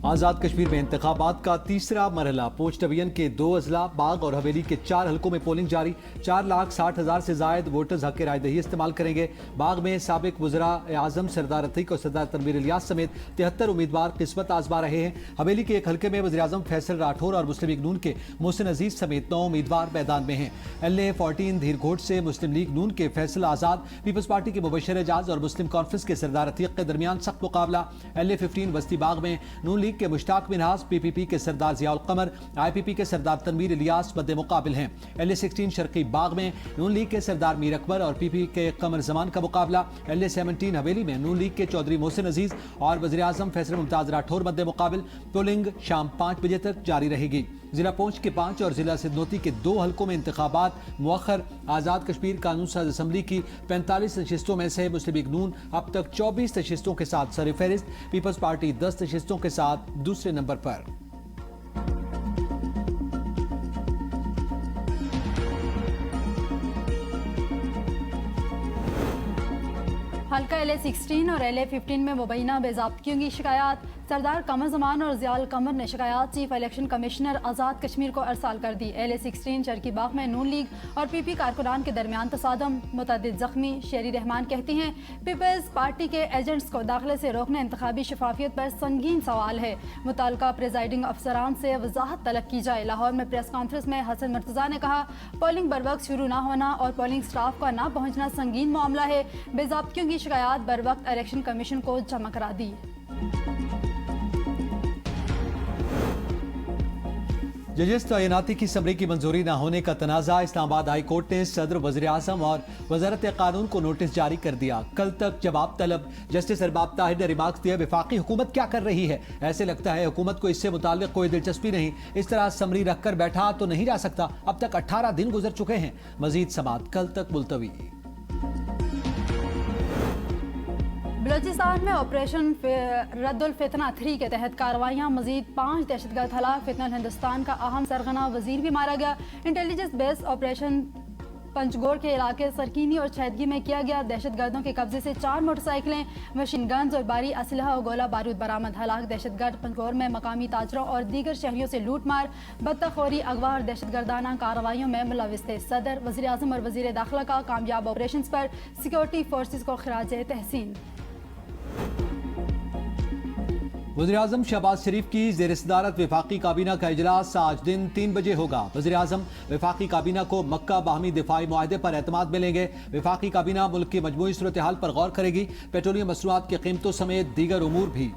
آزاد کشمیر میں انتخابات کا تیسرا مرحلہ پونچھ ڈویژن کے 2 اضلاع باغ اور حویلی کے 4 حلقوں میں پولنگ جاری 4,60,000 سے زائد ووٹرز حق رائے دہی استعمال کریں گے۔ باغ میں سابق وزراء اعظم سردار عتیق اور سردار تنویر الیاس سمیت 73 امیدوار قسمت آزما رہے ہیں۔ حویلی کے ایک حلقے میں وزیر اعظم فیصل راٹھور اور مسلم لیگ نون کے محسن عزیز سمیت 9 امیدوار میدان میں ہیں۔ LA-14 دھیر گھوٹ سے مسلم لیگ نون کے فیصل آزاد، پیپلز پارٹی کے مبشر اعجاز اور مسلم کانفرنس کے سردار عتیق کے درمیان سخت مقابلہ۔ LA-15 وسطی باغ میں نون لیگ کے مشتاق منہاس، PPP کے سردار ضیاء القمر، IPP کے سردار تنویر الیاس مد مقابل ہیں۔ LA-16 شرقی باغ میں نون لیگ کے سردار میر اکبر اور PP کے قمر زمان کا مقابلہ۔ LA-17 حویلی میں نون لیگ کے چودھری محسن عزیز اور وزیر اعظم فیصل ممتاز راٹھور مد مقابل۔ پولنگ شام 5 بجے تک جاری رہے گی۔ ضلع پونچھ کے 5 اور ضلع سدنوتی کے 2 حلقوں میں انتخابات مؤخر۔ آزاد کشمیر قانون ساز اسمبلی کی 45 نشستوں میں سے مسلم لیگ نون اب تک 24 نشستوں کے ساتھ سر فہرست، پیپلز پارٹی 10 نشستوں کے ساتھ دوسرے نمبر پر۔ حلقہ LA-16 اور LA-15 میں مبینہ بے ضابطگیوں کی شکایات، سردار قمر زمان اور ضیاء القمر نے شکایات chief election commissioner Azad Kashmir کو ارسال کر دی۔ LA-16 شرقی باغ میں نون لیگ اور PP کارکنان کے درمیان تصادم، متعدد زخمی۔ شیری رحمان کہتی ہیں پیپلز پارٹی کے ایجنٹس کو داخلے سے روکنا انتخابی شفافیت پر سنگین سوال ہے، متعلقہ پریزائڈنگ افسران سے وضاحت طلب کی جائے۔ لاہور میں پریس کانفرنس میں حسن مرتضیٰ نے کہا پولنگ بروقت شروع نہ ہونا اور پولنگ سٹاف کا نہ پہنچنا سنگین معاملہ ہے، بے ضابطگیوں کی شکایات بروقت الیکشن کمیشن کو جمع کرا دی۔ ججز تعیناتی کی سمری کی منظوری نہ ہونے کا تنازع، اسلام آباد ہائی کورٹ نے صدر، وزیر اعظم اور وزارت قانون کو نوٹس جاری کر دیا، کل تک جواب طلب۔ جسٹس ارباب طاہر نے ریمارکس دیا وفاقی حکومت کیا کر رہی ہے، ایسے لگتا ہے حکومت کو اس سے متعلق کوئی دلچسپی نہیں، اس طرح سمری رکھ کر بیٹھا تو نہیں جا سکتا، اب تک 18 دن گزر چکے ہیں، مزید سماعت کل تک ملتوی۔ بلوچستان میں آپریشن رد الفتنہ 3 کے تحت کارروائیاں، مزید 5 دہشت گرد ہلاک، فتنہ ہندوستان کا اہم سرغنہ وزیر بھی مارا گیا۔ انٹیلیجنس بیس آپریشن پنچگور کے علاقے سرکینی اور چھیدگی میں کیا گیا، دہشت گردوں کے قبضے سے 4 موٹر سائیکلیں، مشین گنز اور بھاری اسلحہ و گولہ بارود برآمد۔ ہلاک دہشت گرد پنچگور میں مقامی تاجروں اور دیگر شہریوں سے لوٹ مار، بطخ خوری، اغوا اور دہشت گردانہ کارروائیوں میں ملوث تھے۔ صدر، وزیر اعظم اور وزیر داخلہ کا کامیاب آپریشنز پر سیکورٹی فورسز کو خراج تحسین۔ وزیر اعظم شہباز شریف کی زیر صدارت وفاقی کابینہ کا اجلاس آج دن 3 بجے ہوگا۔ وزیر اعظم وفاقی کابینہ کو مکہ باہمی دفاعی معاہدے پر اعتماد میں لیں گے۔ وفاقی کابینہ ملک کی مجموعی صورتحال پر غور کرے گی، پیٹرولیم مصنوعات کی قیمتوں سمیت دیگر امور بھی۔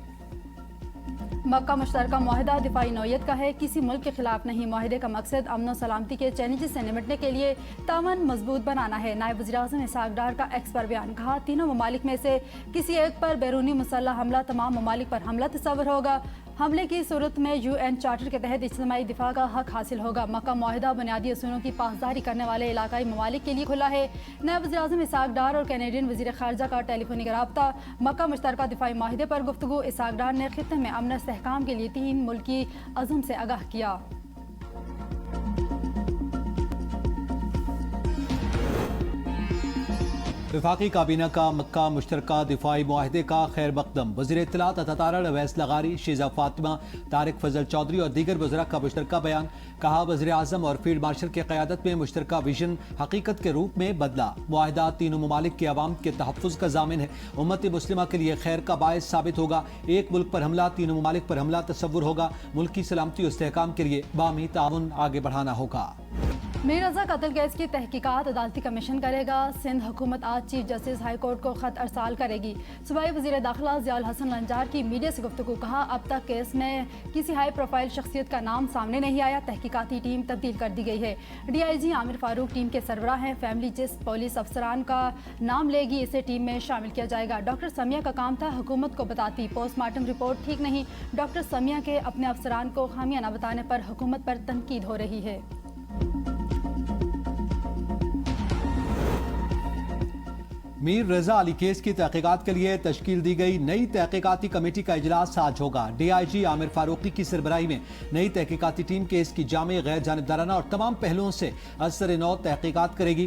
مکہ مشترکہ معاہدہ دفاعی نوعیت کا ہے، کسی ملک کے خلاف نہیں۔ معاہدے کا مقصد امن و سلامتی کے چیلنجز سے نمٹنے کے لیے تعاون مضبوط بنانا ہے۔ نائب وزیر اعظم اسحاق ڈار کا ایکس پر بیان، کہا تینوں ممالک میں سے کسی ایک پر بیرونی مسلح حملہ تمام ممالک پر حملہ تصور ہوگا۔ حملے کی صورت میں UN چارٹر کے تحت اجتماعی دفاع کا حق حاصل ہوگا۔ مکہ معاہدہ بنیادی اصولوں کی پاسداری کرنے والے علاقائی ممالک کے لیے کھلا ہے۔ نائب وزیر اعظم اسحاق ڈار اور کینیڈین وزیر خارجہ کا ٹیلی فونک رابطہ، مکہ مشترکہ دفاعی معاہدے پر گفتگو۔ اسحاق ڈار نے خطے میں امن و استحکام کے لیے 3 ملکی عزم سے آگاہ کیا۔ وفاقی کابینہ کا مکہ مشترکہ دفاعی معاہدے کا خیر مقدم، وزیر اطلاعات عطا تارڑ اویس لغاری، شیزہ فاطمہ، طارق فضل چودھری اور دیگر وزراء کا مشترکہ بیان، کہا وزیر اعظم اور فیلڈ مارشل کی قیادت میں مشترکہ ویژن حقیقت کے روپ میں بدلا۔ معاہدہ تینوں ممالک کے عوام کے تحفظ کا ضامن ہے، امت مسلمہ کے لیے خیر کا باعث ثابت ہوگا۔ ایک ملک پر حملہ تینوں ممالک پر حملہ تصور ہوگا، ملک کی سلامتی و استحکام کے لیے باہمی تعاون آگے بڑھانا ہوگا۔ میر رضا قتل کیس کی تحقیقات عدالتی کمیشن کرے گا، سندھ حکومت آج چیف جسٹس ہائی کورٹ کو خط ارسال کرے گی۔ صوبائی وزیر داخلہ ضیاء الحسن لنجار کی میڈیا سے گفتگو، کہا اب تک کیس میں کسی ہائی پروفائل شخصیت کا نام سامنے نہیں آیا، تحقیقاتی ٹیم تبدیل کر دی گئی ہے۔ DIG عامر فاروق ٹیم کے سربراہ ہیں، فیملی جس پولیس افسران کا نام لے گی اسے ٹیم میں شامل کیا جائے گا۔ ڈاکٹر سمیہ کا کام تھا حکومت کو بتاتی، پوسٹ مارٹم رپورٹ ٹھیک نہیں، ڈاکٹر سمیہ کے اپنے افسران کو خامیاں نہ بتانے پر حکومت پر تنقید ہو رہی ہے۔ میر رضا علی کیس کی تحقیقات کے لیے تشکیل دی گئی نئی تحقیقاتی کمیٹی کا اجلاس آج ہوگا۔ DIG عامر فاروقی کی سربراہی میں نئی تحقیقاتی ٹیم کیس کی جامع، غیر جانبدارانہ اور تمام پہلوؤں سے اثر نو تحقیقات کرے گی۔